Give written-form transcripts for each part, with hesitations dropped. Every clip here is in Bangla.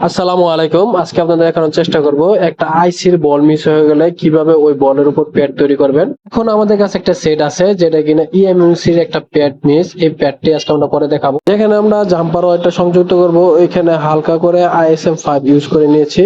আসসালামু আলাইকুম। আজকে আপনাদের দেখানোর চেষ্টা করব একটা আইসির বল মিস হয়ে গেলে কিভাবে ওই বলের উপর প্যাড তৈরি করবেন। এখন আমাদের কাছে একটা সেট আছে যেটা কিনা ইএমইউসির একটা প্যাড মিস। এই প্যাডটি আজকে আমরা পরে দেখাবো। যেখানে আমরা জাম্পার ওয়্যারটা সংযুক্ত করব, এখানে হালকা করে ISM5 ইউজ করে নিয়েছি।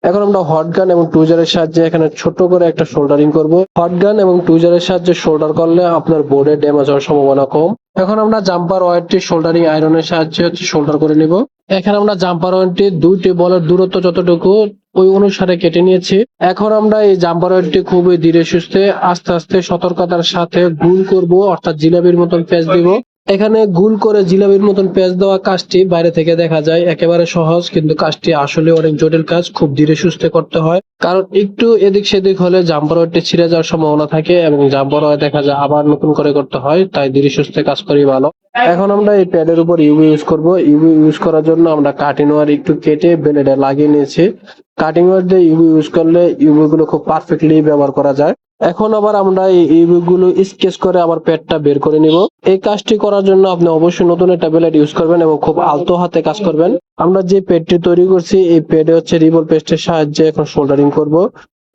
এখন আমরা হট গান এবং টুইজারের সাহায্যে এখানে ছোট করে একটা সোল্ডারিং করব। হট গান এবং টুইজারের সাহায্যে সোল্ডার করলে আপনার বোর্ডে ড্যামেজ হওয়ার সম্ভাবনা কম। এখন আমরা জাম্পার ওয়্যারটি সোল্ডারিং আয়রনের সাহায্যে সোল্ডার করে নিব। এখানে আমরা জাম্পার ওয়্যারটি দুইটি বলের দূরত্ব যতটুকু ওই অনুসারে কেটে নিয়েছি। এখন আমরা এই জাম্পার ওয়্যারটি খুবই ধীরে সুস্থে আস্তে আস্তে সতর্কতার সাথে গুল করব, অর্থাৎ জিলাপির মতন পেঁচ দিব। এখানে গুল করে জিলাপির মতন পেঁচ দেওয়া কাজটি বাইরে থেকে দেখা যায় একেবারে সহজ, কিন্তু কাজটি আসলে অনেক জটিল কাজ। খুব ধীরে সুস্থে করতে হয়, কারণ একটু এদিক সেদিক হলে জাম্পার ওয়্যারটি ছিঁড়ে যাওয়ার সম্ভাবনা থাকে এবং জাম্পার ওয়্যার দেখা যায় আবার নতুন করে করতে হয়। তাই ধীরে সুস্থে কাজ করি ভালো। এখন আমরা এই প্যাডের উপর ইউভি ইউজ করব। ইউভি ইউজ করার জন্য আমরা কাটিং ওয়্যার একটু কেটে ব্লেডে লাগিয়ে নিয়েছি। কাটিং ওয়্যার দিয়ে ইউভি ইউজ করলে ইউভি গুলো খুব পারফেক্টলি ব্যবহার করা যায়। এখন আবার আমরা এই ইউভি গুলো স্কেচ করে আবার প্যাডটা বের করে নিব। এই কাজটি করার জন্য আপনি অবশ্যই নতুন একটা ব্লেড ইউজ করবেন এবং খুব আলতো হাতে কাজ করবেন। আমরা যে প্যাডটি তৈরি করছি এই প্যাডে হচ্ছে রিবল পেস্টের সাহায্যে এখন সোল্ডারিং করব।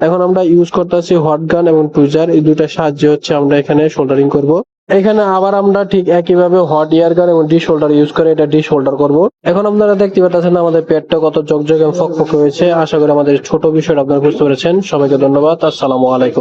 এখন আমরা ইউজ করতেছি হট গান এবং টুইজার, এই দুটার সাহায্যে হচ্ছে আমরা এখানে সোল্ডারিং করব। এখানে আবার আমরা ঠিক একইভাবে হট এয়ার গান এবং ডিশ হোল্ডার ইউজ করে এটা ডিশ হোল্ডার করব। এখন আপনারা দেখতে পাচ্ছেন আমাদের পেটটা কত জকজকে এবং ফকফকে হয়েছে। আশা করি আমাদের ছোট বিষয়টা আপনারা বুঝতে পেরেছেন। সবাইকে ধন্যবাদ। আসসালামু আলাইকুম।